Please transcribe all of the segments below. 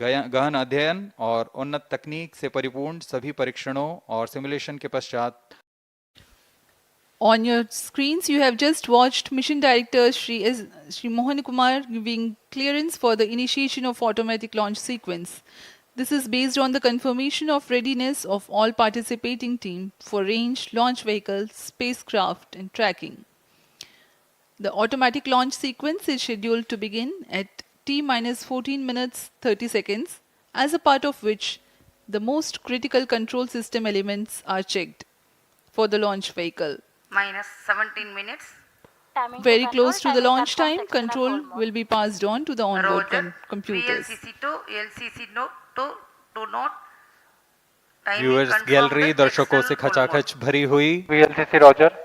गहन अध्ययन और उन्नत तकनीक से परिपूर्ण सभी परीक्षणों और सिमुलेशन के पश्चात On your screens, you have just watched Mission Director Shri Mohan Kumar giving clearance for the initiation of automatic launch sequence. This is based on the confirmation of readiness of all participating team for range, launch vehicles, spacecraft, and tracking. The automatic launch sequence is scheduled to begin at T-14 minutes 30 seconds, as a part of which the most critical control system elements are checked for the launch vehicle. Minus 17 minutes. Very close to the launch time, control will be passed on to the onboard computers. VLCC to LCC to not. Viewers gallery दर्शकों से खचाखच भरी हुई। VLCC Roger.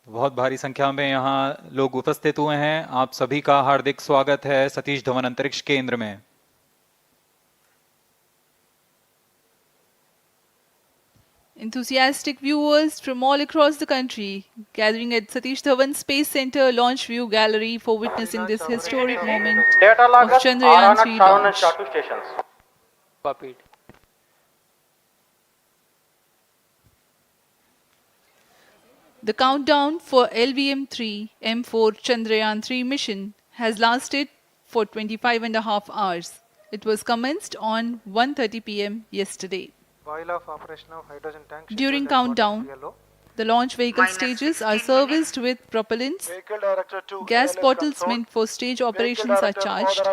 बहुत भारी संख्या में यहाँ लोग उपस्थित हुए हैं। आप सभी का हार्दिक स्वागत है सतीश धवन अंतरिक्ष केंद्र में। Enthusiastic viewers from all across the country gathering at Satish Dhawan Space Center Launch View Gallery for witnessing this historic moment of Chandrayaan 3 launch. The countdown for LVM-3 M4 Chandrayaan 3 mission has lasted for 25.5 hours. It was commenced on 1:30 p.m. yesterday. During countdown, the launch vehicle stages are serviced with propellants. Gas bottles meant for stage operations are charged.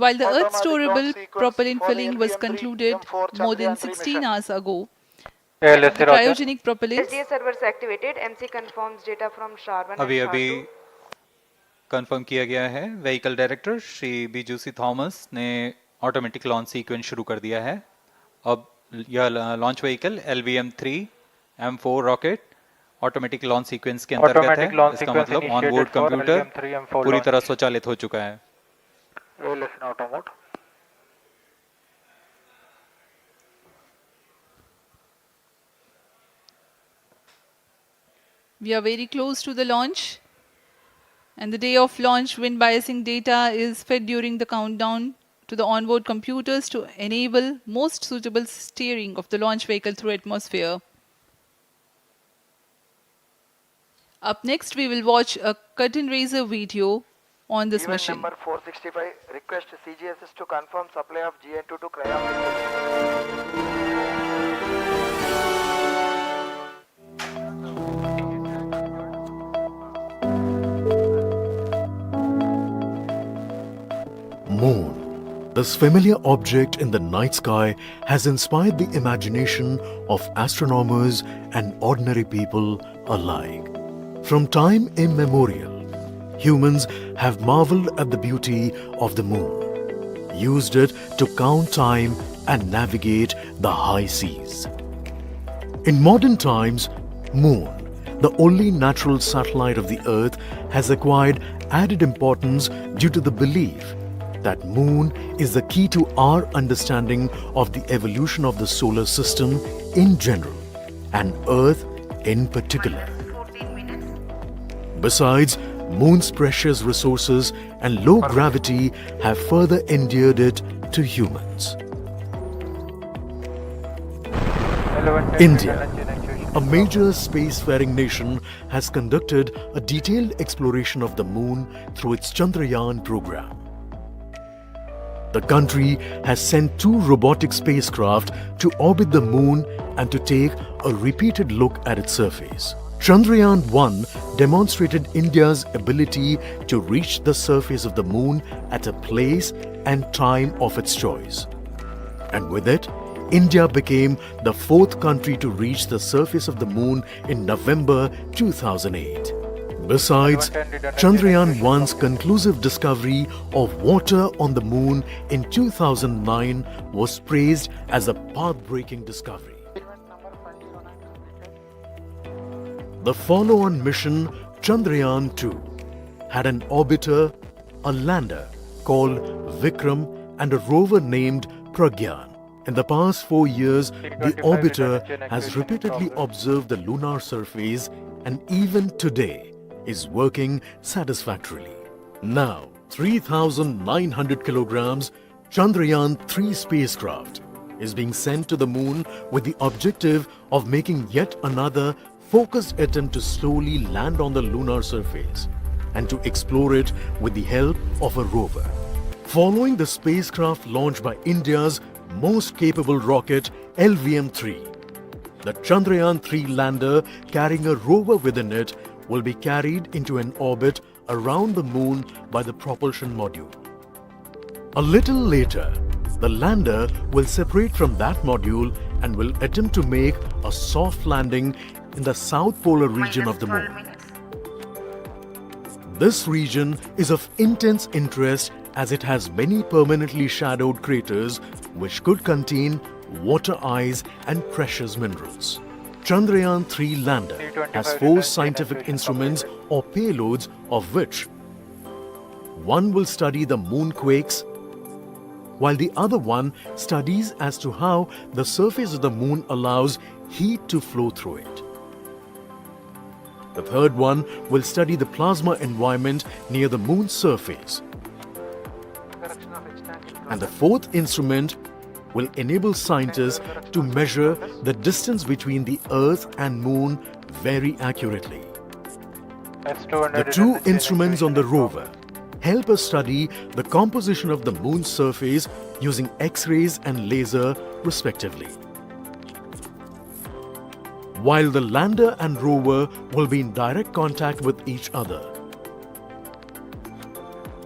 While the Earth storable propellant filling was concluded more than 16 hours ago, the cryogenic propellants servers activated. MC confirms data from Sharwan. अभी confirm किया गया है। Vehicle director Shri बीजूसी Thomas ने automatic launch sequence शुरू कर दिया है। अब यह launch vehicle LVM-3 M4 rocket automatic launch sequence के अंतर्गत है। इसका मतलब ऑन बोर्ड कंप्यूटर पूरी तरह स्वचालित हो चुका है। We are very close to the launch, and the day of launch wind biasing data is fed during the countdown to the onboard computers to enable most suitable steering of the launch vehicle through atmosphere. Up next, we will watch a curtain raiser video on this mission. Number 465, request CGSS to confirm supply of GN2 to cryo. Moon. This familiar object in the night sky has inspired the imagination of astronomers and ordinary people alike. From time immemorial, humans have marveled at the beauty of the moon, used it to count time and navigate the high seas. In modern times, Moon, the only natural satellite of the Earth, has acquired added importance due to the belief that Moon is the key to our understanding of the evolution of the solar system in general and Earth in particular. Besides, Moon's precious resources and low gravity have further endeared it to humans. India, a major spacefaring nation, has conducted a detailed exploration of the Moon through its Chandrayaan program. The country has sent 2 robotic spacecraft to orbit the Moon and to take a repeated look at its surface. Chandrayaan-1 demonstrated India's ability to reach the surface of the Moon at a place and time of its choice. And with it, India became the 4th country to reach the surface of the Moon in November 2008. Besides, Chandrayaan-1's conclusive discovery of water on the Moon in 2009 was praised as a path-breaking discovery. The follow-on mission, Chandrayaan-2, had an orbiter, a lander called Vikram, and a rover named Pragyan. In the past 4 years, the orbiter has repeatedly observed the lunar surface and even today is working satisfactorily. Now, 3,900 kilograms, Chandrayaan-3 spacecraft is being sent to the moon with the objective of making yet another focused attempt to slowly land on the lunar surface and to explore it with the help of a rover. Following the spacecraft launch by India's most capable rocket LVM-3, the Chandrayaan-3 lander carrying a rover within it will be carried into an orbit around the moon by the propulsion module. A little later, the lander will separate from that module and will attempt to make a soft landing in the south polar region of the -12 moon. minutes. This region is of intense interest as it has many permanently shadowed craters which could contain water ice and precious minerals. Chandrayaan-3 lander has 4 scientific instruments or payloads, of which one will study the moonquakes, while the other one studies as to how the surface of the moon allows heat to flow through it. The third one will study the plasma environment near the moon's surface. And the fourth instrument will enable scientists to measure the distance between the Earth and Moon very accurately. The 2 instruments on the rover help us study the composition of the moon's surface using X-rays and laser respectively. While the lander and rover will be in direct contact with each other,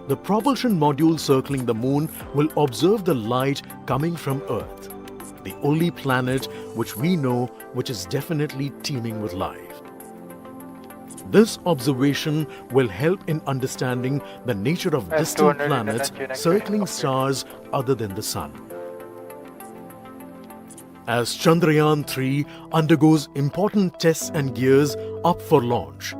the propulsion module circling the moon will observe the light coming from Earth, the only planet which we know which is definitely teeming with life. This observation will help in understanding the nature of distant planets circling stars other than the Sun. As Chandrayaan-3 undergoes important tests and gears up for launch,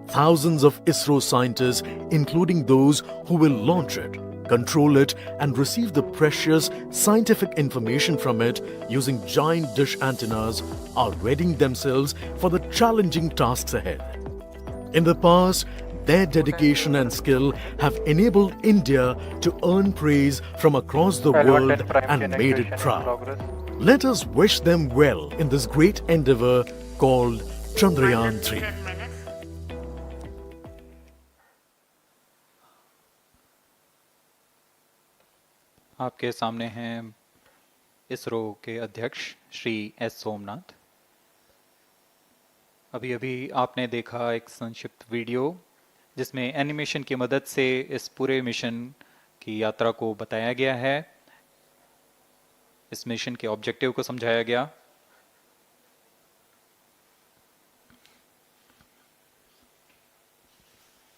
thousands of ISRO scientists, including those who will launch it, control it, and receive the precious scientific information from it using giant dish antennas, are readying themselves for the challenging tasks ahead. In the past, their dedication and skill have enabled India to earn praise from across the world and made it proud. Let us wish them well in this great endeavor called Chandrayaan-3. -10 minutes. आपके सामने हैं इसरो के अध्यक्ष Shri S Somnath. अभी अभी आपने देखा एक संक्षिप्त वीडियो जिसमें एनिमेशन की मदद से इस पूरे मिशन की यात्रा को बताया गया है, इस मिशन के ऑब्जेक्टिव को समझाया गया।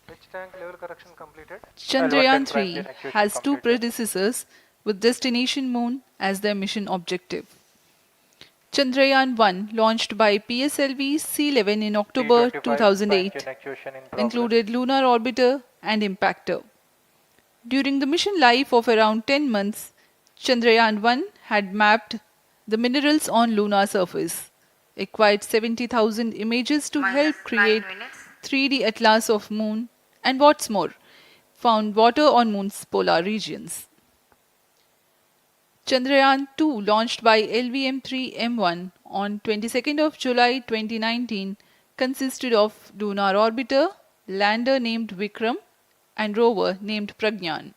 Which tank level correction completed? Chandrayaan-3 has 2 predecessors with destination moon as their mission objective. Chandrayaan-1, launched by PSLV C-11 in October 2008, included lunar orbiter and impactor. During the mission life of around 10 months, Chandrayaan-1 had mapped the minerals on lunar surface, acquired 70,000 images to help -9 create minutes. 3D atlas of moon, and what's more, found water on moon's polar regions. Chandrayaan-2, launched by LVM-3 M1 on 22nd of July 2019, consisted of lunar orbiter, lander named Vikram, and rover named Pragyan.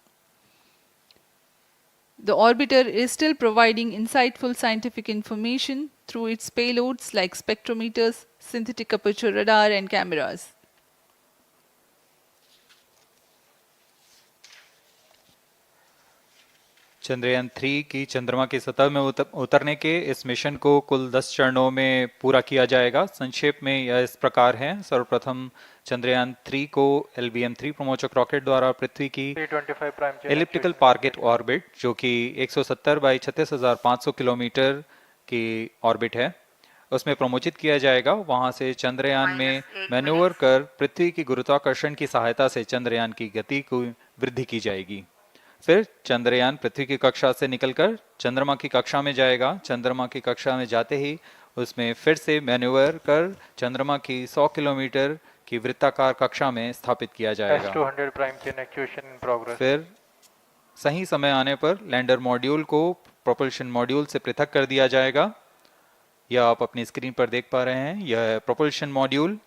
The orbiter is still providing insightful scientific information through its payloads like spectrometers, synthetic aperture radar, and cameras. Chandrayaan 3 की चंद्रमा की सतह में उतरने के इस mission को कुल 10 चरणों में पूरा किया जाएगा। संक्षेप में यह इस प्रकार है। सर्वप्रथम चंद्रयान 3 को LVM-3 प्रमोचक रॉकेट द्वारा पृथ्वी की एलिप्टिकल टारगेट ऑर्बिट, जो कि 170 बाई 36,500 किलोमीटर की ऑर्बिट है, उसमें प्रमोचित किया जाएगा। वहां से चंद्रयान में मैन्यूवर कर पृथ्वी की गुरुत्वाकर्षण की सहायता से चंद्रयान की गति को वृद्धि की जाएगी। फिर चंद्रयान पृथ्वी की कक्षा से निकलकर चंद्रमा की कक्षा में जाएगा। चंद्रमा की कक्षा में जाते ही उसमें फिर से मैन्यूवर कर चंद्रमा की 100 किलोमीटर की वृत्ताकार कक्षा में स्थापित किया जाएगा। S200 prime chain actuation in progress. फिर सही समय आने पर लैंडर मॉड्यूल को प्रोपल्शन मॉड्यूल से पृथक कर दिया जाएगा। यह आप अपनी स्क्रीन पर देख पा रहे हैं, यह है प्रोपल्शन मॉड्यूल।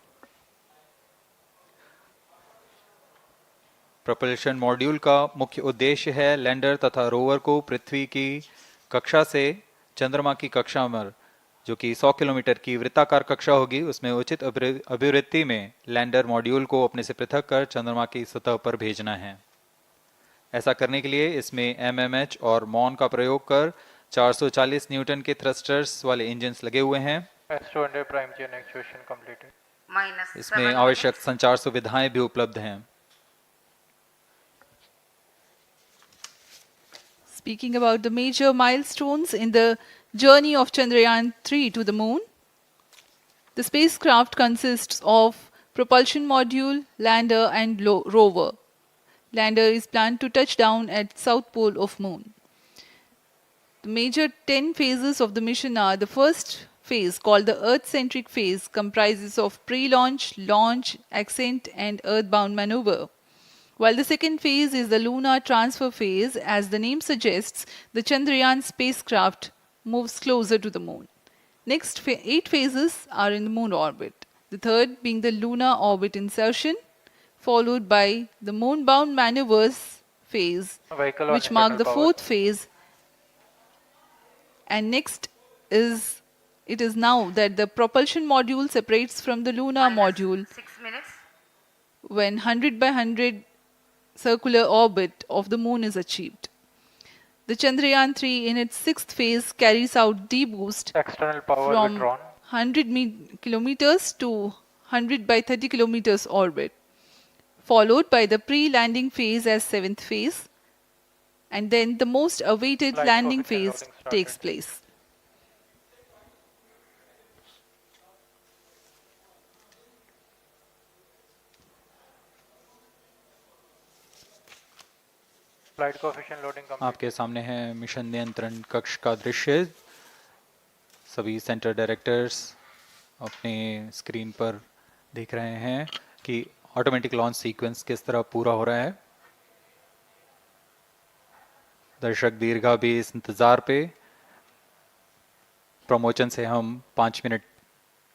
प्रोपल्शन मॉड्यूल का मुख्य उद्देश्य है लैंडर तथा रोवर को पृथ्वी की कक्षा से चंद्रमा की कक्षा में, जो कि 100 किलोमीटर की वृत्ताकार कक्षा होगी, उसमें उचित अभिवृत्ति में लैंडर मॉड्यूल को अपने से पृथक कर चंद्रमा की सतह पर भेजना है। ऐसा करने के लिए इसमें एमएमएच और मॉन का प्रयोग कर 440 न्यूटन के थ्रस्टर्स वाले इंजन्स लगे हुए हैं। S200 prime chain actuation completed. इसमें आवश्यक संचार सुविधाएं भी उपलब्ध हैं। Speaking about the major milestones in the journey of Chandrayaan 3 to the moon, the spacecraft consists of propulsion module, lander and rover. Lander is planned to touch down at south pole of moon. The major 10 phases of the mission are: the first phase, called the Earth-centric phase, comprises of pre-launch, launch, ascent and earthbound maneuver. While the second phase is the lunar transfer phase, as the name suggests, the Chandrayaan spacecraft moves closer to the moon. Next 8 phases are in the moon orbit. The third being the lunar orbit insertion, followed by the moon-bound maneuvers phase, Vehicle on which mark internal the power. fourth phase. And next it is now that the propulsion module separates from the lunar module 6 minutes. when 100 by 100 circular orbit of the moon is achieved. The Chandrayaan 3 in its sixth phase carries out D-boost External power from withdrawn. 100 kilometers to 100 by 30 kilometers orbit, followed by the pre-landing phase as seventh phase, and then the most awaited Flight landing coefficient phase loading started. takes place. Flight coefficient loading complete. आपके सामने है mission नियंत्रण कक्ष का दृश्य। सभी centre directors अपने screen पर देख रहे हैं कि ऑटोमेटिक लॉन्च सीक्वेंस किस तरह पूरा हो रहा है। दर्शक दीर्घा भी इस इंतजार पे। प्रमोशन से हम 5 मिनट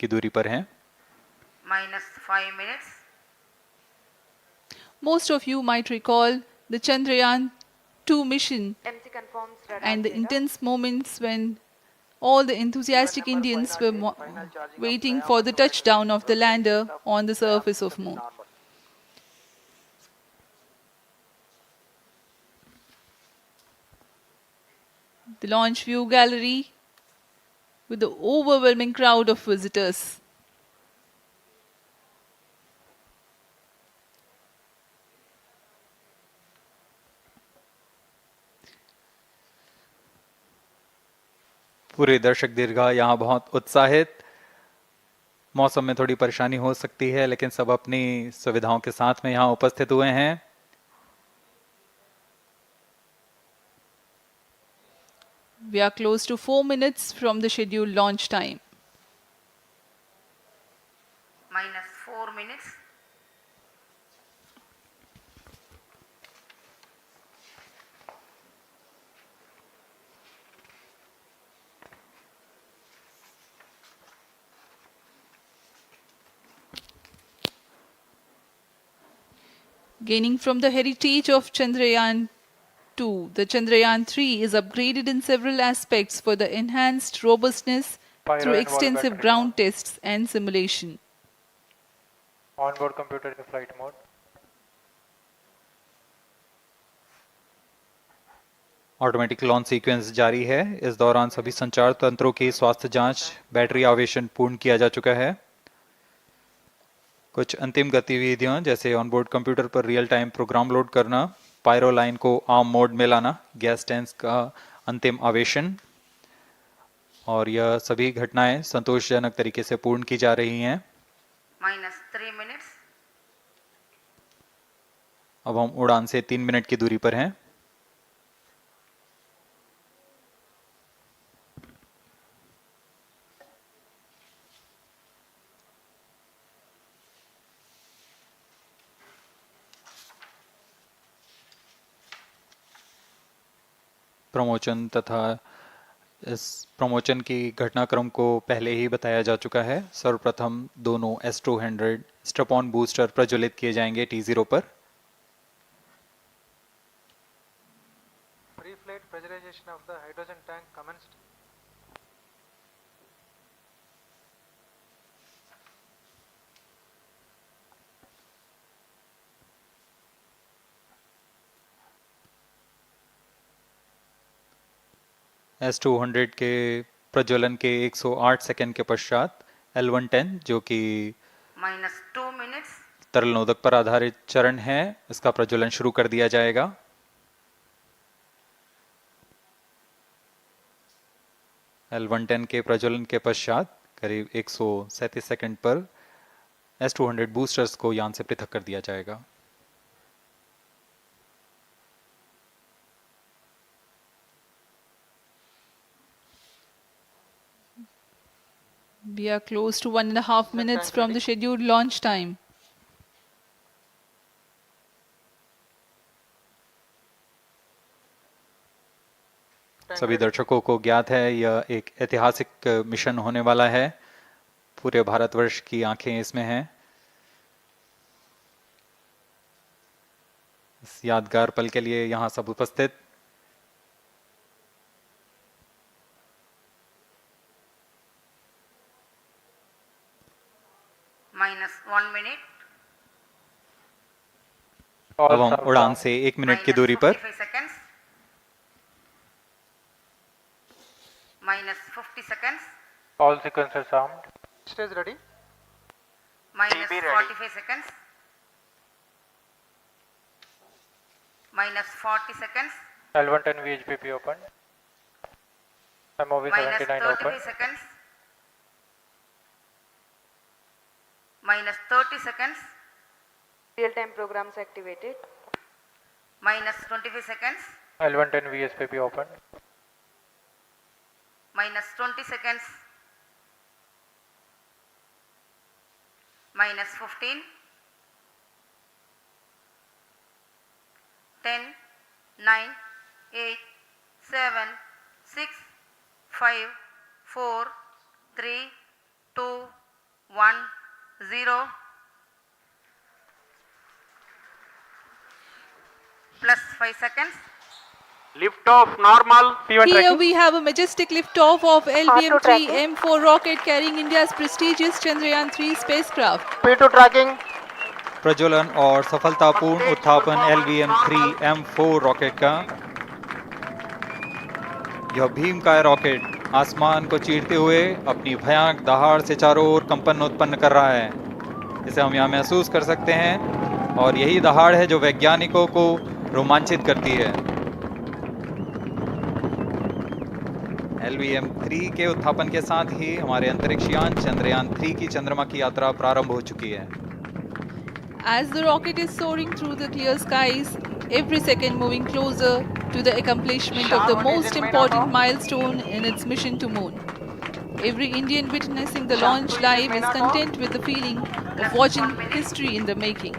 की दूरी पर हैं। -5 minutes. Most of you might recall the Chandrayaan 2 mission MC confirms radar and the data. intense moments when all the enthusiastic Indians were waiting for the touchdown of the lander on the surface of moon. The launch view gallery with the overwhelming crowd of visitors. पूरे दर्शक दीर्घा यहाँ बहुत उत्साहित। मौसम में थोड़ी परेशानी हो सकती है, लेकिन सब अपनी सुविधाओं के साथ में यहाँ उपस्थित हुए हैं। We are close to 4 minutes from the scheduled launch time. -4 minutes. Gaining from the heritage of Chandrayaan 2, the Chandrayaan 3 is upgraded in several aspects for the enhanced robustness Pyro through and wall extensive battery ground on. tests and simulation. Onboard computer in flight mode. Automatic launch sequence जारी है। इस दौरान सभी संचार तंत्रों की स्वास्थ्य जांच, बैटरी आवेशन पूर्ण किया जा चुका है। कुछ अंतिम गतिविधियां जैसे ऑनबोर्ड कंप्यूटर पर रियल टाइम प्रोग्राम लोड करना, पायरो लाइन को आर्म मोड में लाना, गैस टैंक का अंतिम आवेशन, और यह सभी घटनाएं संतोषजनक तरीके से पूर्ण की जा रही हैं। -3 minutes. अब हम उड़ान से 3 मिनट की दूरी पर हैं। प्रमोशन तथा इस प्रमोशन की घटनाक्रम को पहले ही बताया जा चुका है। सर्वप्रथम दोनों S200 स्ट्रप-ऑन बूस्टर प्रज्वलित किए जाएंगे T0 पर। Pre-flight pressurization of the hydrogen tank commenced. S200 के प्रज्वलन के 108 सेकंड के पश्चात L110 जो कि -2 minutes, तरल नोदक पर आधारित चरण है, इसका प्रज्वलन शुरू कर दिया जाएगा। L110 के प्रज्वलन के पश्चात करीब 137 सेकंड पर S200 बूस्टर्स को यान से पृथक कर दिया जाएगा। We are close to 1.5 minutes from the scheduled launch time. सभी दर्शकों को ज्ञात है यह एक ऐतिहासिक मिशन होने वाला है। पूरे भारतवर्ष की आंखें इसमें हैं। इस यादगार पल के लिए यहाँ सब उपस्थित -1 minute, अब हम उड़ान से 1 मिनट की दूरी पर -45 seconds, -50 seconds, All sequencers armed. Stage ready. -45 seconds, -40 seconds, L110 VHPP open. MOV 79 -33 open. seconds, -30 seconds, Real-time programs activated. -25 seconds, L110 VSPP open. -20 seconds, -15, 10, 9, 8, 7, 6, 5, 4, 3, 2, 1, 0. Plus 5 seconds. Lift off normal. P1 Here tracking. we have a majestic liftoff of LVM-3 tracking. M4 rocket carrying India's prestigious Chandrayaan-3 spacecraft. P2 tracking. प्रज्वलन और सफलतापूर्ण उत्थापन LVM-3 M4 rocket का। यह भीमकाय rocket आसमान को चीरते हुए अपनी भयानक दहाड़ से चारों ओर कंपन उत्पन्न कर रहा है। इसे हम यहाँ महसूस कर सकते हैं और यही दहाड़ है जो वैज्ञानिकों को रोमांचित करती है। LVM-3 के उत्थापन के साथ ही हमारे अंतरिक्ष यान चंद्रयान-3 की चंद्रमा की यात्रा प्रारंभ हो चुकी है। As the rocket is soaring through the clear skies, every second moving closer to the accomplishment of the most important milestone in its mission to moon. Every Indian witnessing the launch live is content with the feeling of watching history in the making.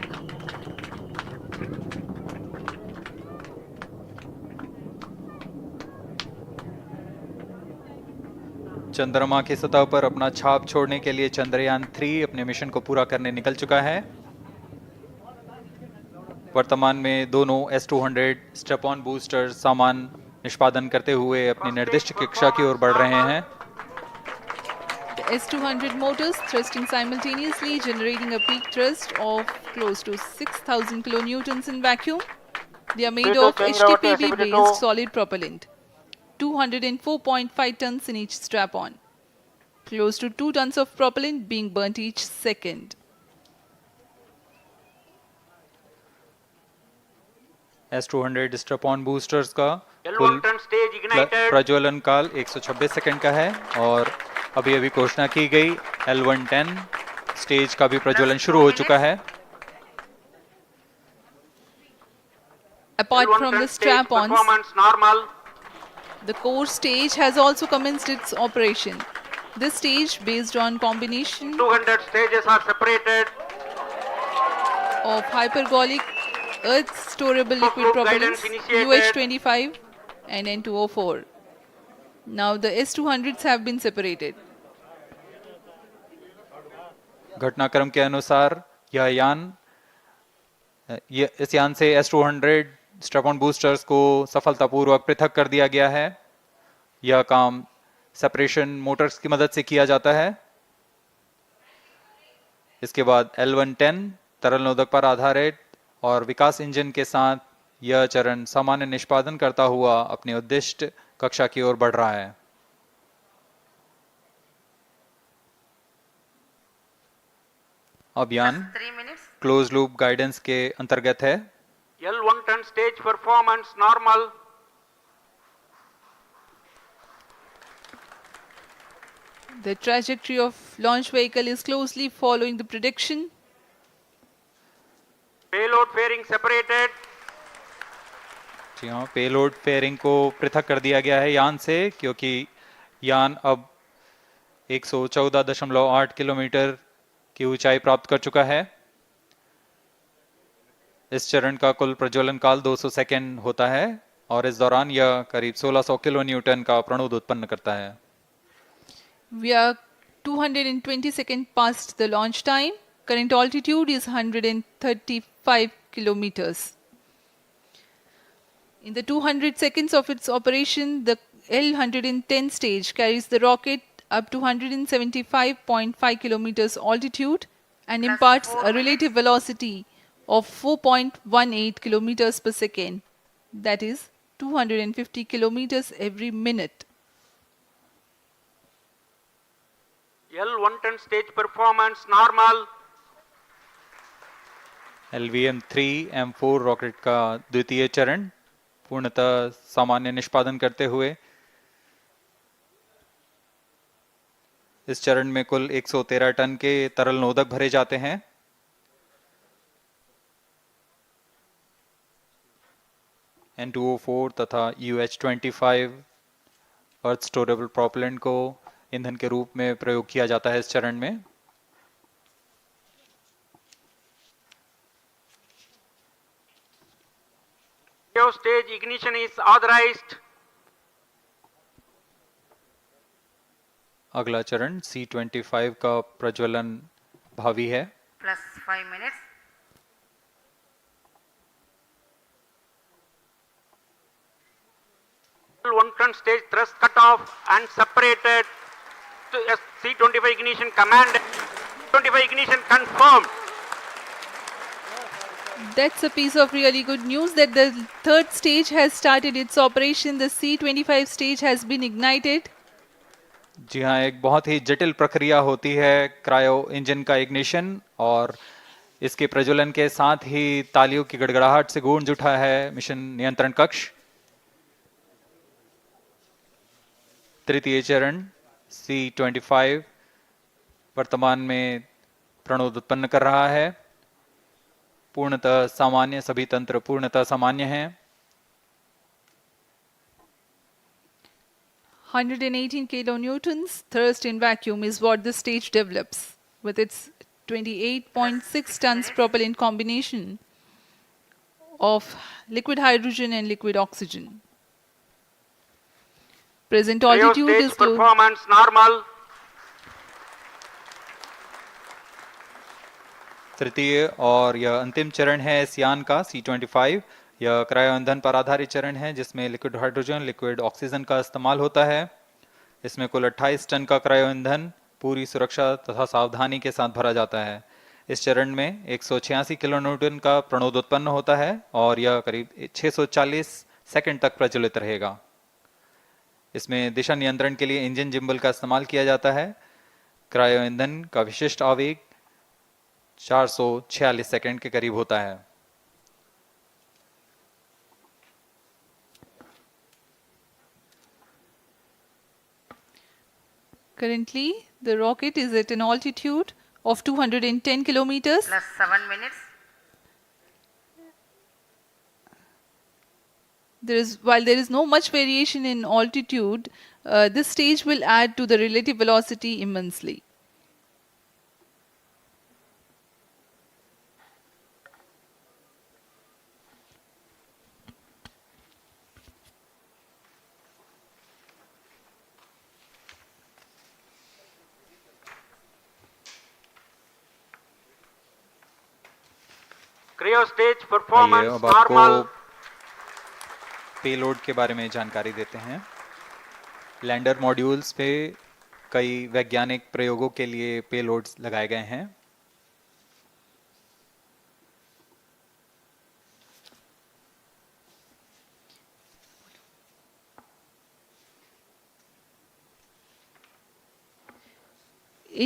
चंद्रमा की सतह पर अपना छाप छोड़ने के लिए चंद्रयान-3 अपने मिशन को पूरा करने निकल चुका है। वर्तमान में दोनों S200 स्ट्रप-ऑन बूस्टर सामान निष्पादन करते हुए अपनी निर्दिष्ट कक्षा की ओर बढ़ रहे हैं। The S200 motors thrusting simultaneously, generating a peak thrust of close to 6,000 kilonewtons in vacuum. They are made of HTPB-based solid propellant, 204.5 tons in each strap-on. Close to 2 tons of propellant being burnt each second. S200 स्ट्रप-ऑन boosters का कुल L110 stage ignited. प्रज्वलन काल 126 second का है और अभी अभी घोषणा की गई L110 स्टेज का भी प्रज्वलन शुरू हो चुका है। Apart from the L110 stage strap-ons, performance normal. the core stage has also commenced its operation. This stage, based on combination 200 stages are separated. of hypergolic earth storable liquid Group propellants guidance initiated. UH-25 and N204. Now the S200s have been separated. घटनाक्रम के अनुसार यह यान इस यान से S200 strap-on boosters को सफलतापूर्वक पृथक कर दिया गया है। यह काम सेपरेशन मोटर्स की मदद से किया जाता है। इसके बाद L110 तरल नोदक पर आधारित और विकास इंजन के साथ यह चरण सामान्य निष्पादन करता हुआ अपने उद्दिष्ट कक्षा की ओर बढ़ रहा है। अब यान 3 minutes. क्लोज लूप गाइडेंस के अंतर्गत है। L110 stage performance normal. The trajectory of launch vehicle is closely following the prediction. Payload fairing separated. जी हाँ, पेलोड फेयरिंग को पृथक कर दिया गया है यान से, क्योंकि यान अब 114.8 किलोमीटर की ऊंचाई प्राप्त कर चुका है। इस चरण का कुल प्रज्वलन काल 200 सेकेंड होता है और इस दौरान यह करीब 1600 किलो न्यूटन का प्रणोद उत्पन्न करता है। We are 220 seconds past the launch time. Current altitude is 135 kilometers. In the 200 seconds of its operation, the L110 stage carries the rocket up to 175.5 kilometers altitude and Plus imparts 4 a relative velocity of 4.18 kilometers per second. That is 250 kilometers every minute. L110 stage performance normal. LVM-3 M4 rocket का द्वितीय चरण पूर्णतः सामान्य निष्पादन करते हुए इस चरण में कुल 113 टन के तरल नोदक भरे जाते हैं। N204 तथा UH-25 अर्थ स्टोरेबल प्रोपेलेंट को ईंधन के रूप में प्रयोग किया जाता है इस चरण में। Stage ignition is authorized. अगला चरण C-25 का प्रज्वलन भावी है। Plus 5 minutes. L110 stage thrust cut off and separated. To C-25 ignition command. 25 ignition confirmed. That's a piece of really good news that the third stage has started its operation. The C-25 stage has been ignited. जी हाँ, एक बहुत ही जटिल प्रक्रिया होती है cryo engine का ignition, और इसके प्रज्वलन के साथ ही तालियों की गड़गड़ाहट से गूंज उठा है मिशन नियंत्रण कक्ष। तृतीय चरण C-25 वर्तमान में प्रणोद उत्पन्न कर रहा है। पूर्णतः सामान्य, सभी तंत्र पूर्णतः सामान्य हैं। 118 kilonewtons thrust in vacuum is what the stage develops with its 28.6 tons propellant combination of liquid hydrogen and liquid oxygen. Present altitude Stage is close. performance normal. तृतीय और यह अंतिम चरण है इस यान का C-25। यह क्रायो ईंधन पर आधारित चरण है जिसमें लिक्विड हाइड्रोजन, लिक्विड ऑक्सीजन का इस्तेमाल होता है। इसमें कुल 28 टन का क्रायो ईंधन पूरी सुरक्षा तथा सावधानी के साथ भरा जाता है। इस चरण में 186 किलो न्यूटन का प्रणोद उत्पन्न होता है और यह करीब 640 सेकंड तक प्रज्वलित रहेगा। इसमें दिशा नियंत्रण के लिए इंजन जिम्बल का इस्तेमाल किया जाता है। क्रायो ईंधन का विशिष्ट आवेग 446 सेकंड के करीब होता है। Currently, the rocket is at an altitude of 210 kilometers. Plus 7 minutes. While there is no much variation in altitude, this stage will add to the relative velocity immensely. Cryostage आइए performance अब आपको normal. Payload के बारे में जानकारी देते हैं। Lander modules पे कई वैज्ञानिक प्रयोगों के लिए पेलोड्स लगाए गए हैं।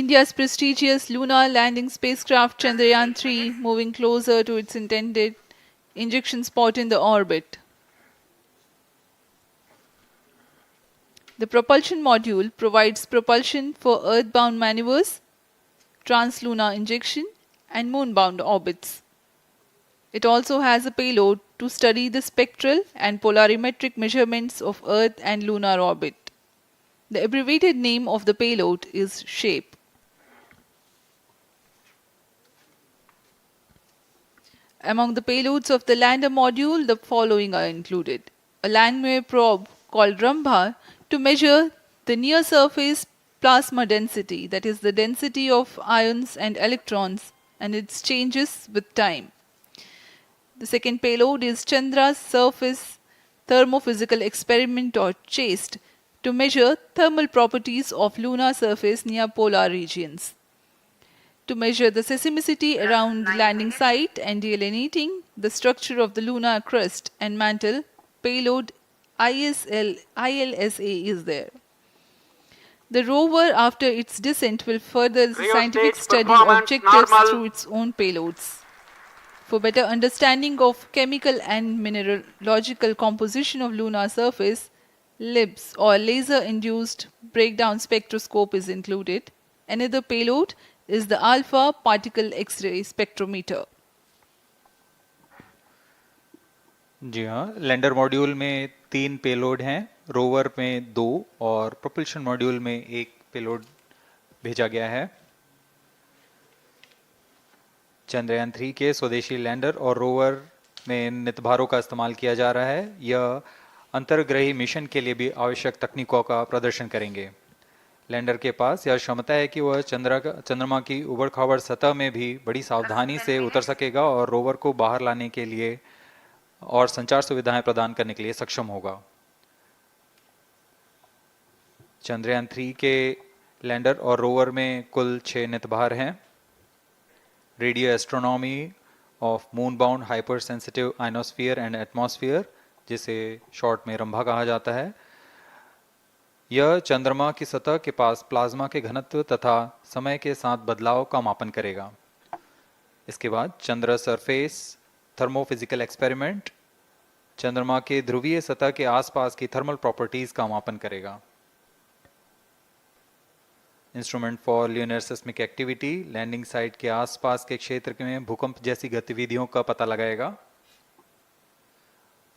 India's prestigious lunar landing spacecraft Chandrayaan-3 moving closer to its intended injection spot in the orbit. The propulsion module provides propulsion for earthbound maneuvers, translunar injection, and moonbound orbits. It also has a payload to study the spectral and polarimetric measurements of Earth and lunar orbit. The abbreviated name of the payload is SHAPE. Among the payloads of the lander module, the following are included. A landwehr probe called Rambha to measure the near-surface plasma density, that is the density of ions and electrons, and its changes with time. The second payload is Chandra's Surface Thermophysical Experiment or CHASTE to measure thermal properties of lunar surface near polar regions. To measure the seismicity around the landing site and delineating the structure of the lunar crust and mantle, payload ILSA is there. The rover, after its descent, will further the scientific Cryostage study performance objectives normal. through its own payloads. For better understanding of chemical and mineralogical composition of lunar surface, LIBS or laser-induced breakdown spectroscope is included. Another payload is the alpha particle X-ray spectrometer. जी हाँ, lander module में 3 payload हैं, rover में 2 और propulsion module में 1 payload भेजा गया है। चंद्रयान 3 के स्वदेशी लैंडर और रोवर में नितभारों का इस्तेमाल किया जा रहा है। यह अंतर्ग्रही मिशन के लिए भी आवश्यक तकनीकों का प्रदर्शन करेंगे। लैंडर के पास यह क्षमता है कि वह चंद्रमा की उबड़-खाबड़ सतह में भी बड़ी सावधानी से उतर सकेगा और रोवर को बाहर लाने के लिए और संचार सुविधाएं प्रदान करने के लिए सक्षम होगा। चंद्रयान 3 के लैंडर और रोवर में कुल 6 नितभार हैं। Radio astronomy of moon bound hyper sensitive ionosphere and atmosphere, जिसे शॉर्ट में रंभा कहा जाता है, यह चंद्रमा की सतह के पास प्लाज्मा के घनत्व तथा समय के साथ बदलाव का मापन करेगा। इसके बाद चंद्र सरफेस थर्मोफिजिकल एक्सपेरिमेंट चंद्रमा के ध्रुवीय सतह के आसपास की थर्मल प्रॉपर्टीज का मापन करेगा। Instrument for lunar seismic activity landing site के आसपास के क्षेत्र में भूकंप जैसी गतिविधियों का पता लगाएगा।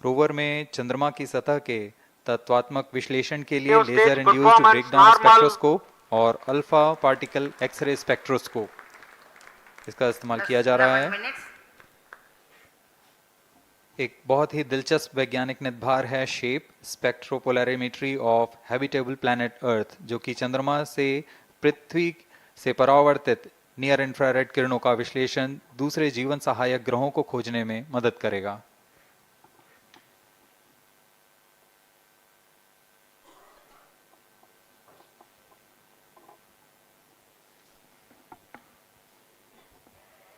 रोवर में चंद्रमा की सतह के तत्वात्मक विश्लेषण के लिए लेजर इंड्यूस्ड ब्रेकडाउन स्पेक्ट्रोस्कोप और अल्फा पार्टिकल एक्सरे स्पेक्ट्रोस्कोप इसका इस्तेमाल किया जा रहा है। एक बहुत ही दिलचस्प वैज्ञानिक निर्धार है shape स्पेक्ट्रोपोलैरिमेट्री of habitable planet earth, जो कि चंद्रमा से पृथ्वी से परावर्तित नियर इंफ्रारेड किरणों का विश्लेषण दूसरे जीवन सहायक ग्रहों को खोजने में मदद करेगा।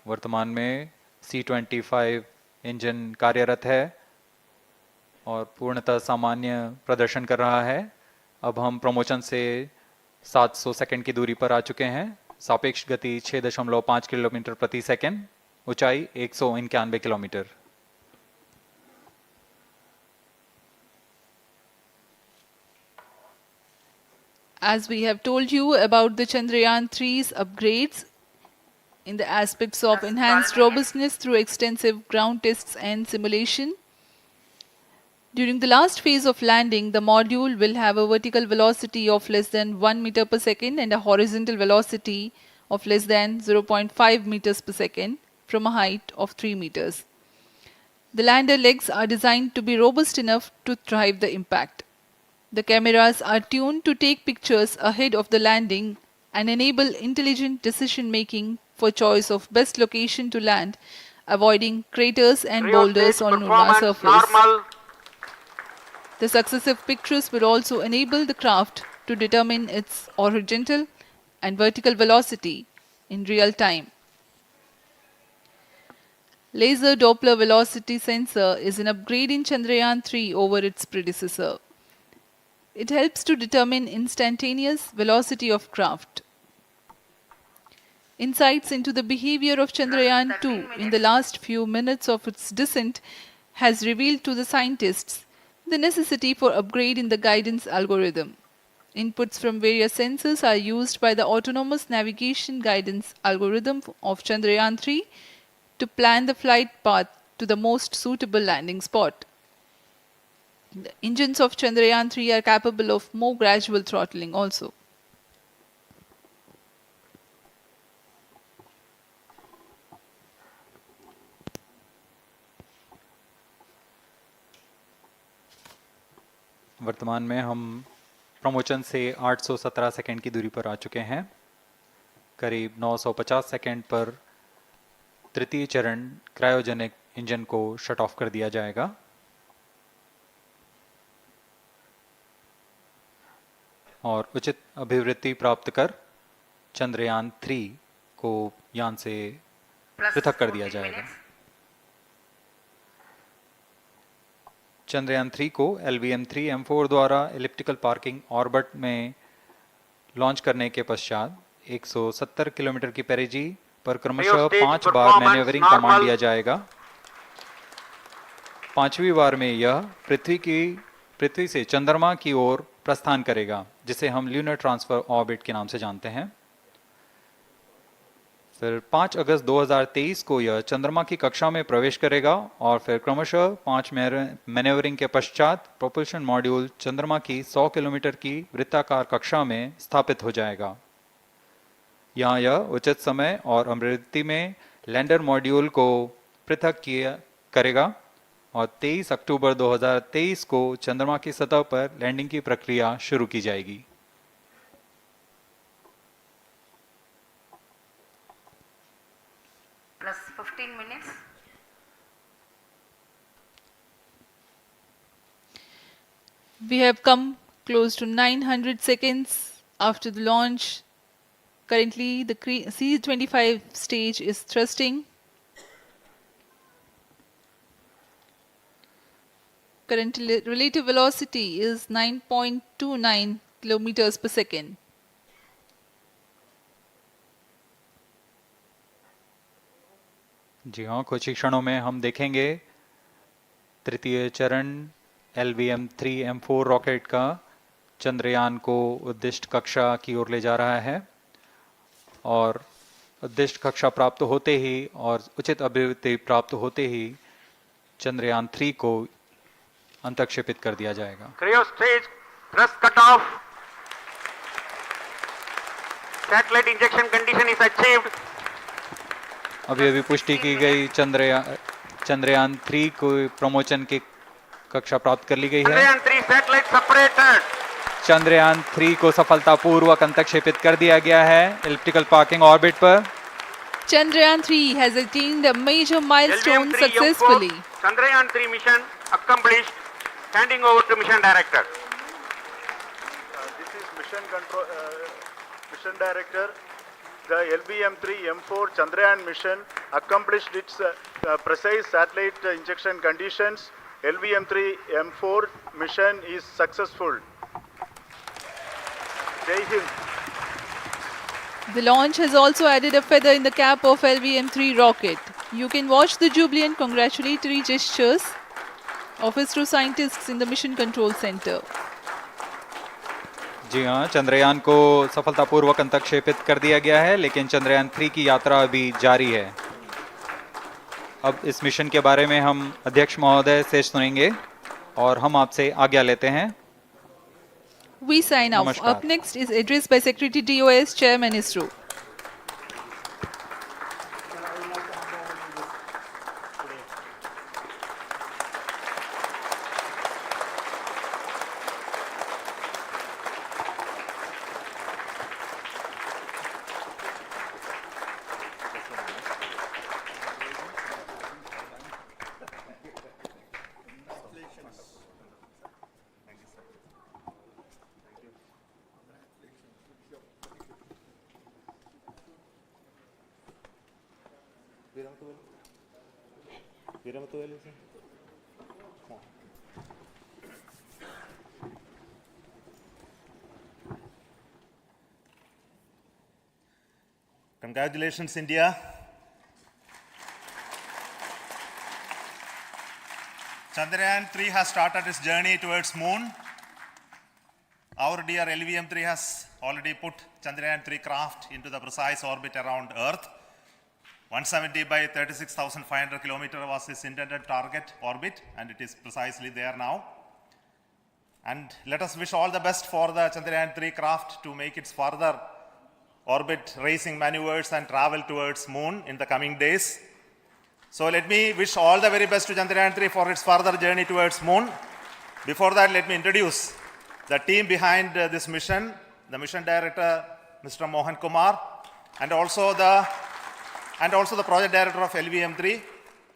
वर्तमान में C-25 इंजन कार्यरत है और पूर्णतः सामान्य प्रदर्शन कर रहा है। अब हम प्रमोशन से 700 सेकंड की दूरी पर आ चुके हैं। सापेक्ष गति 6.5 किलोमीटर प्रति सेकंड, ऊंचाई 191 kilometre. As we have told you about the Chandrayaan 3's upgrades in the aspects of enhanced robustness through extensive ground tests and simulation. During the last phase of landing, the module will have a vertical velocity of less than 1 meter per second and a horizontal velocity of less than 0.5 meters per second from a height of 3 meters. The lander legs are designed to be robust enough to drive the impact. The cameras are tuned to take pictures ahead of the landing and enable intelligent decision making for choice of best location to land avoiding craters and Cryo boulders stage on lunar performance surface. normal. The successive pictures will also enable the craft to determine its horizontal and vertical velocity in real time. Laser Doppler velocity sensor is an upgrade in Chandrayaan-3 over its predecessor. It helps to determine instantaneous velocity of craft. Insights into the behavior of Chandrayaan-2 in the last few minutes of its descent has revealed to the scientists the necessity for upgrade in the guidance algorithm. Inputs from various sensors are used by the autonomous navigation guidance algorithm of Chandrayaan-3 to plan the flight path to the most suitable landing spot. The engines of Chandrayaan-3 are capable of more gradual throttling also. वर्तमान में हम promotion से 817 second की दूरी पर आ चुके हैं। करीब 950 सेकंड पर तृतीय चरण क्रायोजेनिक इंजन को शट ऑफ कर दिया जाएगा और उचित अभिवृद्धि प्राप्त कर चंद्रयान 3 को यान से Plus पृथक कर दिया 14 जाएगा। minutes. चंद्रयान 3 को LVM-3M4 द्वारा एलिप्टिकल पार्किंग ऑर्बिट में लॉन्च करने के पश्चात 170 किलोमीटर की पेरिजी पर क्रमशः Stage 5 बार performance मैन्यूवरिंग कमांड normal. दिया जाएगा। पांचवी बार में यह पृथ्वी से चंद्रमा की ओर प्रस्थान करेगा, जिसे हम ल्यूनर ट्रांसफर ऑर्बिट के नाम से जानते हैं। फिर 5 अगस्त 2023 को यह चंद्रमा की कक्षा में प्रवेश करेगा और फिर क्रमशः 5 मैन्यूवरिंग के पश्चात प्रोपल्शन मॉड्यूल चंद्रमा की 100 किलोमीटर की वृत्ताकार कक्षा में स्थापित हो जाएगा। यहाँ यह उचित समय और अभिवृद्धि में लैंडर मॉड्यूल को पृथक करेगा और 23 अक्टूबर 2023 को चंद्रमा की सतह पर लैंडिंग की प्रक्रिया शुरू की जाएगी। Plus 15 minutes. We have come close to 900 seconds after the launch. Currently, the C-25 stage is thrusting. Current relative velocity is 9.29 kilometers per second. जी हाँ, कुछ ही क्षणों में हम देखेंगे तृतीय चरण LVM-3M4 रॉकेट का चंद्रयान को उद्दिष्ट कक्षा की ओर ले जा रहा है और उद्दिष्ट कक्षा प्राप्त होते ही और उचित अभिवृद्धि प्राप्त होते ही चंद्रयान 3 को अंतक्षेपित कर दिया जाएगा। Cryo stage thrust cutoff. Satellite injection condition is achieved. अभी पुष्टि की गई चंद्रयान 3 को प्रमोशन की कक्षा प्राप्त कर ली गई है। Chandrayaan 3 satellite separated. चंद्रयान 3 को सफलतापूर्वक अंतक्षेपित कर दिया गया है एलिप्टिकल पार्किंग ऑर्बिट पर। Chandrayaan 3 has attained a major milestone LVM-3M4 successfully. Chandrayaan 3 mission accomplished. Handing over to mission director. This is mission director. The LVM-3M4 Chandrayaan mission accomplished its precise satellite injection conditions. LVM-3M4 mission is successful. Jai Hind. The launch has also added a feather in the cap of LVM-3 rocket. You can watch the jubilant congratulatory gestures of ISRO scientists in the Mission Control Center. जी हाँ, चंद्रयान को सफलतापूर्वक अंतक्षेपित कर दिया गया है, लेकिन चंद्रयान 3 की यात्रा अभी जारी है। अब इस मिशन के बारे में हम अध्यक्ष महोदय से सुनेंगे और हम आपसे आज्ञा लेते हैं। We sign off. नमस्कार। Up next is address by Secretary DOS, Chairman ISRO. Congratulations, India. Chandrayaan-3 has started its journey towards moon. Our dear LVM-3 has already put Chandrayaan-3 craft into the precise orbit around Earth. 170 by 36,500 kilometers was its intended target orbit, and it is precisely there now. And let us wish all the best for the Chandrayaan-3 craft to make its further orbit racing maneuvers and travel towards moon in the coming days. So let me wish all the very best to Chandrayaan-3 for its further journey towards moon. Before that, let me introduce the team behind this mission, the mission director, Mr. Mohan Kumar, and also the project director of LVM-3.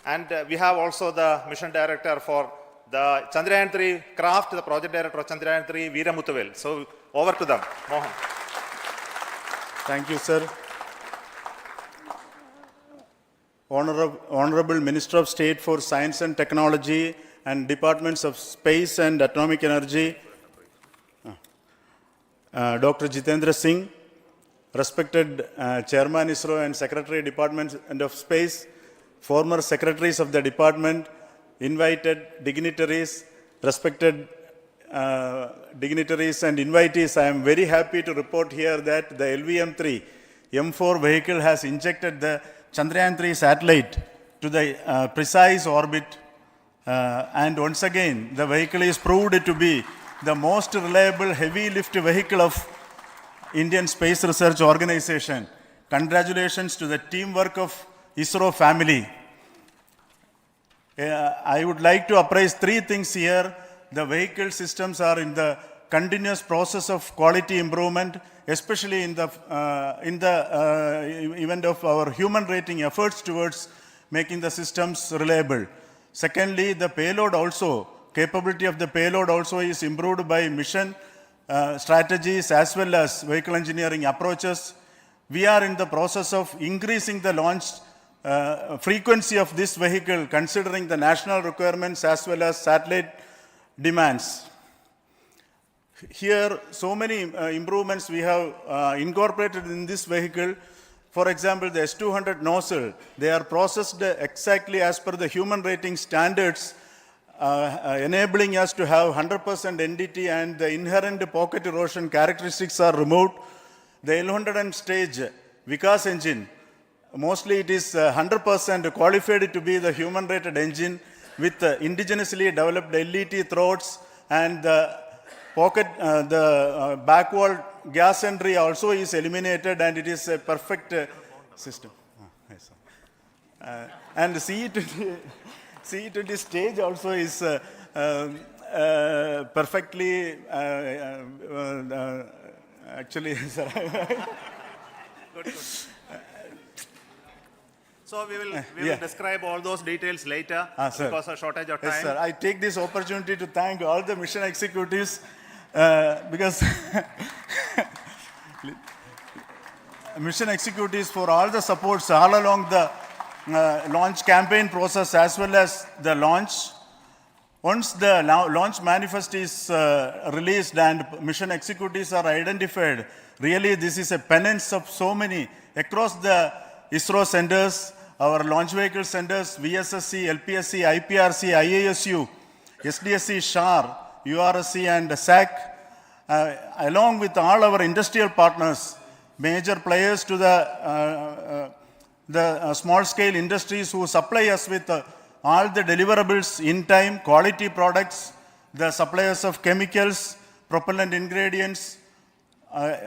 And we have also the mission director for the Chandrayaan-3 craft, the project director of Chandrayaan-3, Veera Muthuvel. So over to them, Mohan. Thank you, sir. Honorable Minister of State for Science and Technology and Departments of Space and Atomic Energy, Dr. Jitendra Singh, respected Chairman ISRO and Secretary Department of Space, former secretaries of the department, invited dignitaries, respected dignitaries and invitees, I am very happy to report here that the LVM-3 M4 vehicle has injected the Chandrayaan-3 satellite to the precise orbit, and once again the vehicle is proved to be the most reliable heavy lift vehicle of Indian Space Research Organization. Congratulations to the teamwork of ISRO family. I would like to appraise three things here. The vehicle systems are in the continuous process of quality improvement, especially in the event of our human rating efforts towards making the systems reliable. Secondly, the payload also, capability of the payload also is improved by mission strategies as well as vehicle engineering approaches. We are in the process of increasing the launch frequency of this vehicle considering the national requirements as well as satellite demands. Here, so many improvements we have incorporated in this vehicle. For example, the S200 nozzle, they are processed exactly as per the human rating standards, enabling us to have 100% NDT, and the inherent pocket erosion characteristics are removed. The L100 stage Vikas engine, mostly it is 100% qualified to be the human rated engine with indigenously developed LET throats, and the pocket, back wall gas entry also is eliminated, and it is a perfect system. And CE20 stage also is perfectly, actually, sir. Good. So we will describe all those details later because of shortage of time. Yes, sir. I take this opportunity to thank all the mission executives because mission executives for all the supports all along the launch campaign process as well as the launch. Once the launch manifest is released and mission executives are identified, really this is a penance of so many across the ISRO centers, our launch vehicle centers, VSSC, LPSC, IPRC, IASU, SDSC, SHAR, URSC and SAC, along with all our industrial partners, major players to the small-scale industries who supply us with all the deliverables in time, quality products, the suppliers of chemicals, propellant ingredients,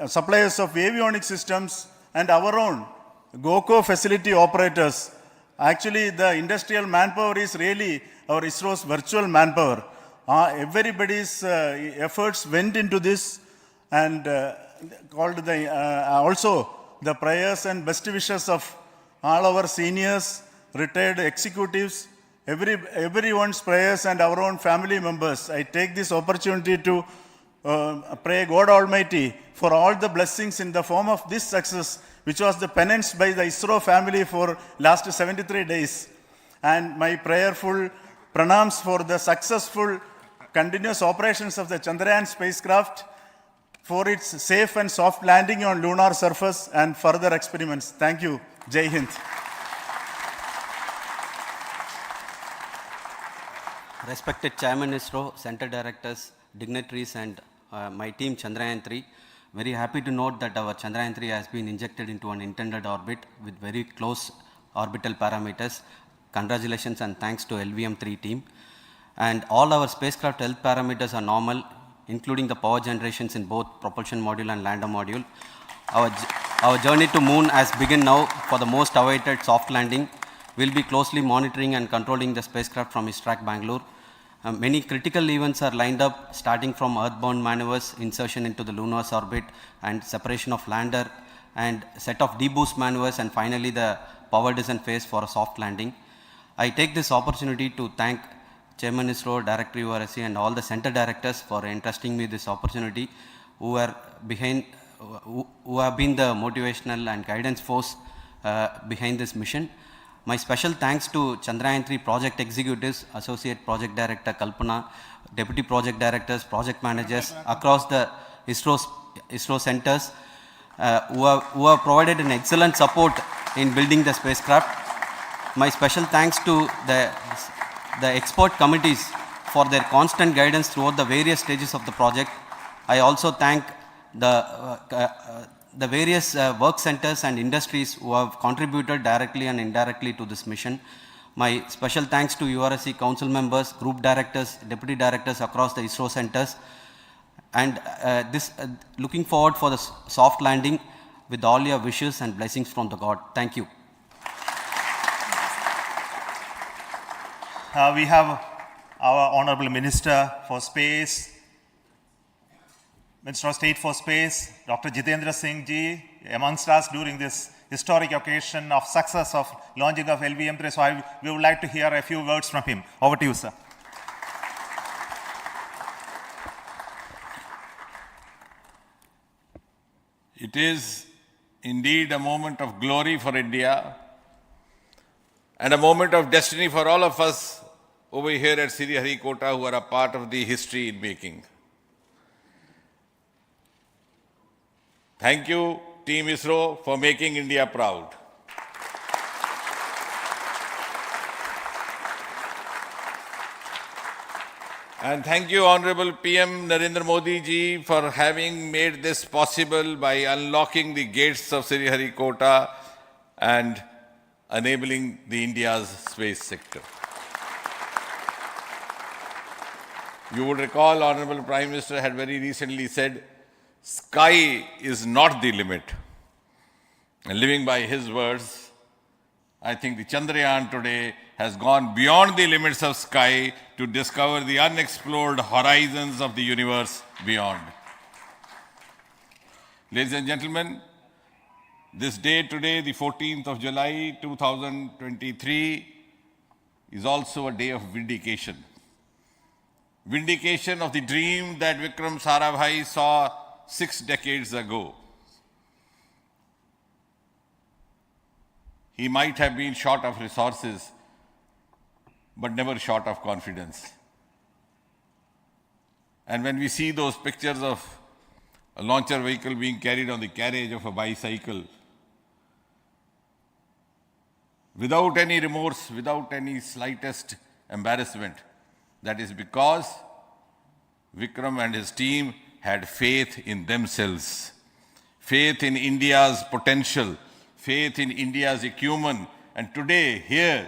suppliers of avionics systems, and our own GOCO facility operators. Actually, the industrial manpower is really our ISRO's virtual manpower. Everybody's efforts went into this, and also the prayers and best wishes of all our seniors, retired executives, everyone's prayers and our own family members. I take this opportunity to pray God Almighty for all the blessings in the form of this success, which was the penance by the ISRO family for last 73 days. And my prayerful pranams for the successful continuous operations of the Chandrayaan spacecraft, for its safe and soft landing on lunar surface and further experiments. Thank you. Jai Hind. Respected Chairman ISRO, Center Directors, dignitaries and my team Chandrayaan 3, very happy to note that our Chandrayaan 3 has been injected into an intended orbit with very close orbital parameters. Congratulations and thanks to LVM3 team. And all our spacecraft health parameters are normal, including the power generations in both propulsion module and lander module. Our journey to moon has begun now for the most awaited soft landing. We'll be closely monitoring and controlling the spacecraft from ISTRAC Bangalore. Many critical events are lined up, starting from earthbound maneuvers, insertion into the lunar orbit, and separation of lander, and set of deboost maneuvers, and finally the power descent phase for a soft landing. I take this opportunity to thank Chairman ISRO, Director URSC, and all the center directors for entrusting me this opportunity, who have been the motivational and guidance force behind this mission. My special thanks to Chandrayaan 3 project executives, Associate Project Director Kalpana, Deputy Project Directors, Project Managers across the ISRO centers who have provided an excellent support in building the spacecraft. My special thanks to the expert committees for their constant guidance throughout the various stages of the project. I also thank the various work centers and industries who have contributed directly and indirectly to this mission. My special thanks to URSC council members, group directors, deputy directors across the ISRO centers, and looking forward for the soft landing with all your wishes and blessings from the God. Thank you. We have our Honorable Minister for Space, Minister of State for Space, Dr. Jitendra Singh ji, amongst us during this historic occasion of success of launching of LVM3. So we would like to hear a few words from him. Over to you, sir. It is indeed a moment of glory for India and a moment of destiny for all of us over here at Sriharikota who are a part of the history in making. Thank you, Team ISRO, for making India proud. And thank you, Honorable PM Narendra Modi ji, for having made this possible by unlocking the gates of Sriharikota and enabling the India's space sector. You would recall, Honorable Prime Minister had very recently said, sky is not the limit. And living by his words, I think the Chandrayaan today has gone beyond the limits of sky to discover the unexplored horizons of the universe beyond. Ladies and gentlemen, this day today, the 14th of July 2023, is also a day of vindication. Vindication of the dream that Vikram Sarabhai saw 6 decades ago. He might have been short of resources, but never short of confidence. And when we see those pictures of a launcher vehicle being carried on the carriage of a bicycle, without any remorse, without any slightest embarrassment, that is because Vikram and his team had faith in themselves, faith in India's potential, faith in India's acumen. And today, here,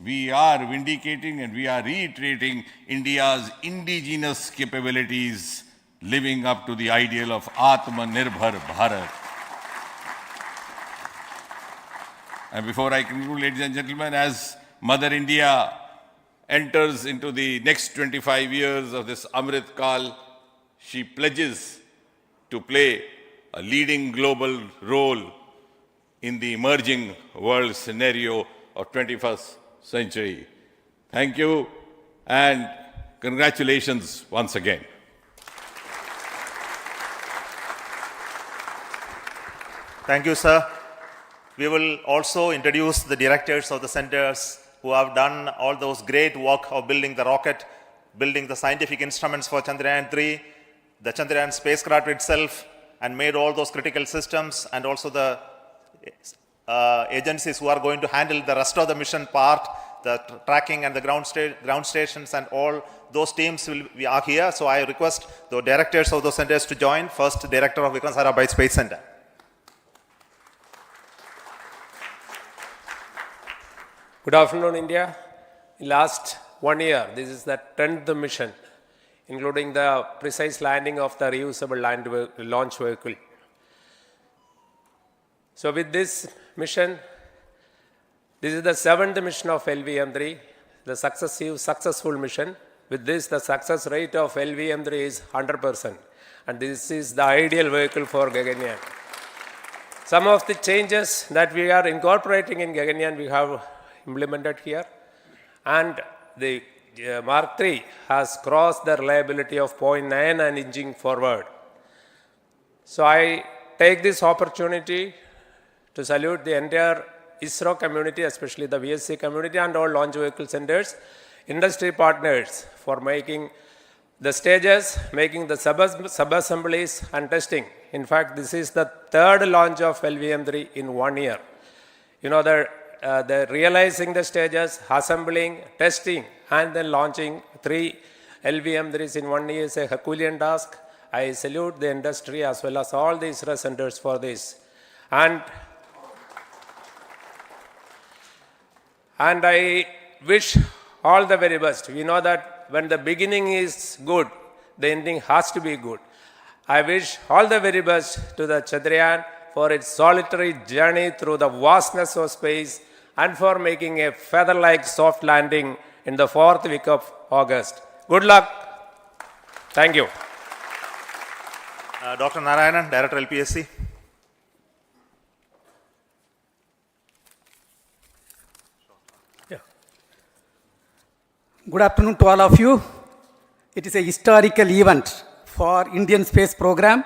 we are vindicating and we are reiterating India's indigenous capabilities, living up to the ideal of Atmanirbhar Bharat. And before I conclude, ladies and gentlemen, as Mother India enters into the next 25 years of this Amrit Kal, she pledges to play a leading global role in the emerging world scenario of 21st century. Thank you and congratulations once again. Thank you, sir. We will also introduce the directors of the centers who have done all those great work of building the rocket, building the scientific instruments for Chandrayaan-3, the Chandrayaan spacecraft itself, and made all those critical systems, and also the agencies who are going to handle the rest of the mission part, the tracking and the ground stations, and all those teams are here. So I request the directors of those centers to join. First, Director of Vikram Sarabhai Space Center. Good afternoon, India. In last 1 year, this is the 10th mission, including the precise landing of the reusable launch vehicle. So with this mission, this is the 7th mission of LVM-3, the successful mission. With this, the success rate of LVM-3 is 100%. And this is the ideal vehicle for Gaganyaan. Some of the changes that we are incorporating in Gaganyaan, we have implemented here. And the Mark III has crossed the reliability of 0.9 and inching forward. So I take this opportunity to salute the entire ISRO community, especially the VSC community and all launch vehicle centers, industry partners for making the stages, making the sub-assemblies and testing. In fact, this is the 3rd launch of LVM-3 in 1 year. You know, the realizing the stages, assembling, testing, and then launching 3 LVM-3s in 1 year is a Herculean task. I salute the industry as well as all the ISRO centers for this. And I wish all the very best. We know that when the beginning is good, the ending has to be good. I wish all the very best to the Chandrayaan for its solitary journey through the vastness of space and for making a feather-like soft landing in the 4th week of August. Good luck. Thank you. Dr. Narayanan, Director LPSC. Good afternoon to all of you. It is a historical event for Indian space program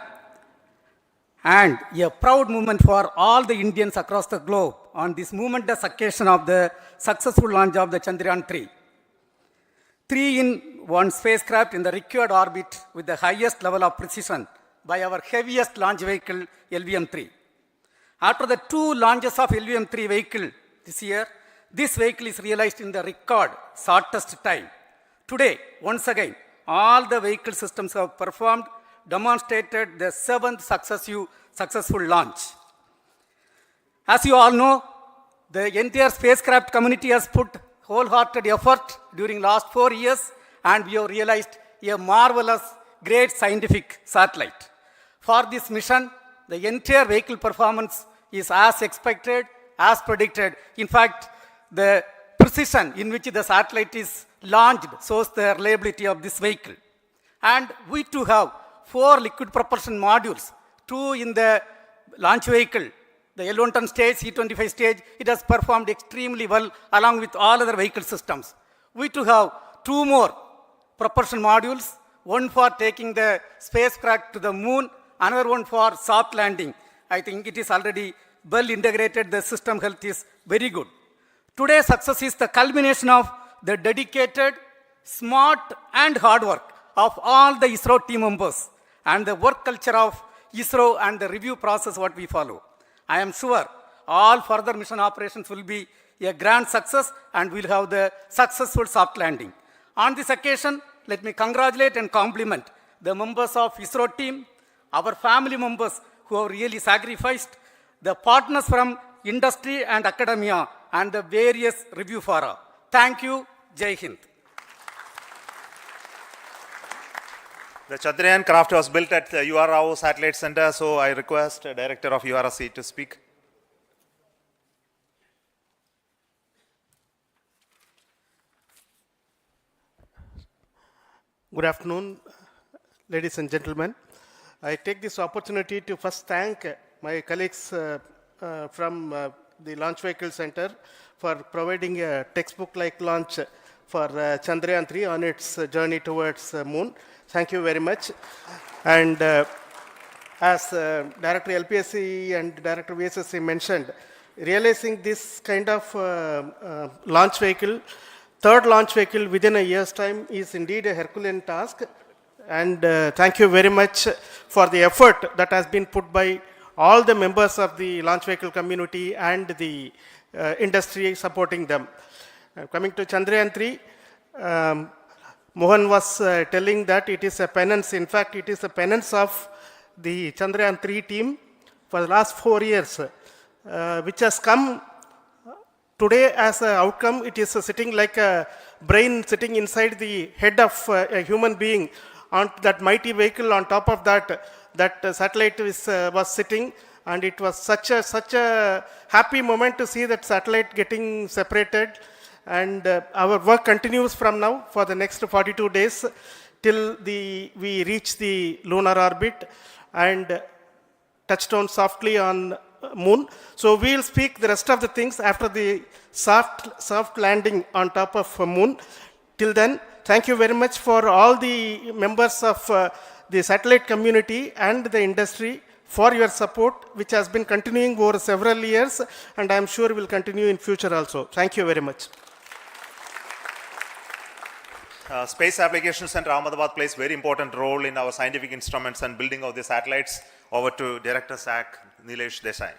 and a proud moment for all the Indians across the globe on this momentous occasion of the successful launch of the Chandrayaan-3. 3-in-1 spacecraft in the required orbit with the highest level of precision by our heaviest launch vehicle, LVM-3. After the 2 launches of LVM-3 vehicle this year, this vehicle is realized in the record shortest time. Today, once again, all the vehicle systems have performed, demonstrated the 7th successful launch. As you all know, the entire spacecraft community has put wholehearted effort during last 4 years, and we have realized a marvelous, great scientific satellite. For this mission, the entire vehicle performance is as expected, as predicted. In fact, the precision in which the satellite is launched shows the reliability of this vehicle. And we too have 4 liquid propulsion modules, 2 in the launch vehicle. The L110 stage, C25 stage, it has performed extremely well along with all other vehicle systems. We too have 2 more propulsion modules, one for taking the spacecraft to the moon, another one for soft landing. I think it is already well integrated, the system health is very good. Today's success is the culmination of the dedicated, smart and hard work of all the ISRO team members and the work culture of ISRO and the review process what we follow. I am sure all further mission operations will be a grand success and we'll have the successful soft landing. On this occasion, let me congratulate and compliment the members of ISRO team, our family members who have really sacrificed, the partners from industry and academia, and the various review fora. Thank you. Jai Hind. The Chandrayaan craft was built at the UR Rao Satellite Center, so I request the Director of URC to speak. Good afternoon, ladies and gentlemen. I take this opportunity to first thank my colleagues from the Launch Vehicle Center for providing a textbook-like launch for Chandrayaan-3 on its journey towards moon. Thank you very much. And as Director LPSC and Director VSSC mentioned, realizing this kind of launch vehicle, third launch vehicle within a year's time is indeed a Herculean task. And thank you very much for the effort that has been put by all the members of the launch vehicle community and the industry supporting them. Coming to Chandrayaan-3, Mohan was telling that it is a penance. In fact, it is a penance of the Chandrayaan-3 team for the last 4 years, which has come today as an outcome. It is sitting like a brain sitting inside the head of a human being on that mighty vehicle. On top of that, that satellite was sitting, and it was such a happy moment to see that satellite getting separated. And our work continues from now for the next 42 days till we reach the lunar orbit and touchdown softly on moon. So we'll speak the rest of the things after the soft landing on top of moon. Till then, thank you very much for all the members of the satellite community and the industry for your support, which has been continuing over several years, and I'm sure will continue in future also. Thank you very much. Space Applications Center Ahmedabad plays very important role in our scientific instruments and building of the satellites. Over to Director SAC, Nilesh Desai.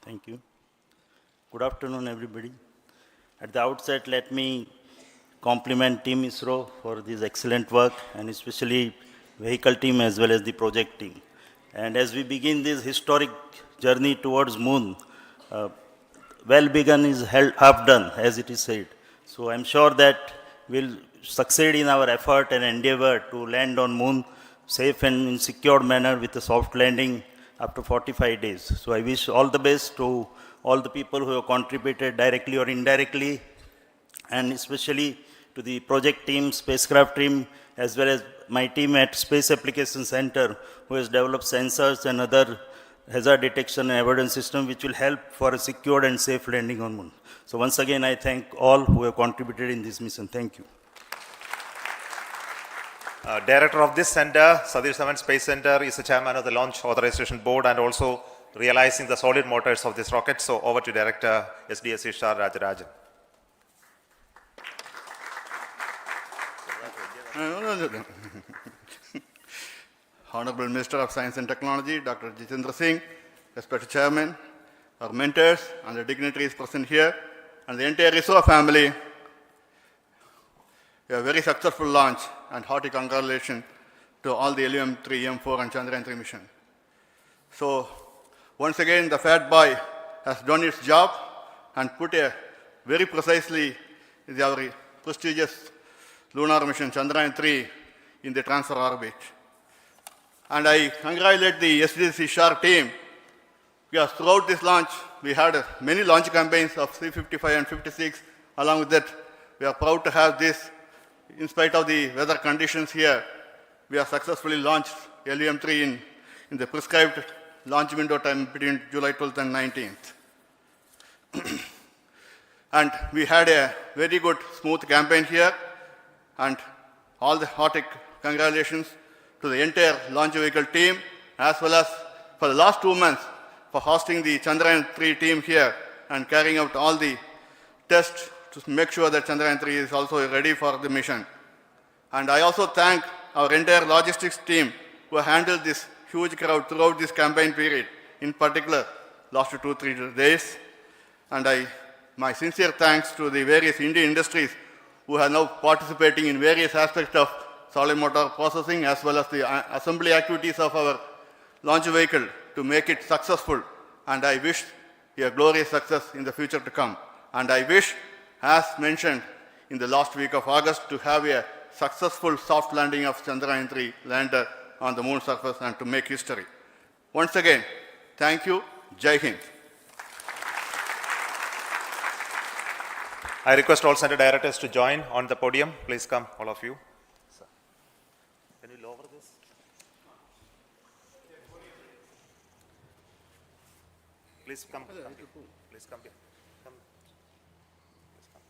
Thank you. Good afternoon, everybody. At the outset, let me compliment Team ISRO for this excellent work, and especially vehicle team as well as the project team. And as we begin this historic journey towards moon, well begun is half done, as it is said. So I'm sure that we'll succeed in our effort and endeavor to land on moon safe and in secure manner with a soft landing after 45 days. So I wish all the best to all the people who have contributed directly or indirectly, and especially to the project team, spacecraft team, as well as my team at Space Applications Center, who has developed sensors and other hazard detection and avoidance system which will help for a secured and safe landing on moon. So once again, I thank all who have contributed in this mission. Thank you. Director of this center, Satish Dhawan Space Center, is the chairman of the Launch Authorization Board and also realizing the solid motors of this rocket. So over to Director SDSC Shah Rajarajan. Honorable Minister of Science and Technology, Dr. Jitendra Singh, respected Chairman, our mentors and the dignitaries present here, and the entire ISRO family, a very successful launch, and hearty congratulations to all the LVM-3, M4 and Chandrayaan-3 mission. So once again, the Fat Boy has done its job and put a very precisely our prestigious lunar mission Chandrayaan-3 in the transfer orbit. And I congratulate the SDSC SHAR team, because throughout this launch, we had many launch campaigns of C-55 and 56. Along with that, we are proud to have this. In spite of the weather conditions here, we have successfully launched LVM-3 in the prescribed launch window time between July 12th and 19th. And we had a very good, smooth campaign here, and all the hearty congratulations to the entire launch vehicle team, as well as for the last 2 months for hosting the Chandrayaan-3 team here and carrying out all the tests to make sure that Chandrayaan-3 is also ready for the mission. And I also thank our entire logistics team who handled this huge crowd throughout this campaign period, in particular last 2-3 days. And my sincere thanks to the various Indian industries who are now participating in various aspects of solid motor processing as well as the assembly activities of our launch vehicle to make it successful. And I wish a glorious success in the future to come. And I wish, as mentioned in the last week of August, to have a successful soft landing of Chandrayaan-3 lander on the moon surface and to make history. Once again, thank you. Jai Hind. I request all center directors to join on the podium. Please come, all of you. Can you lower this? Please come. Please come here. Come. Please come.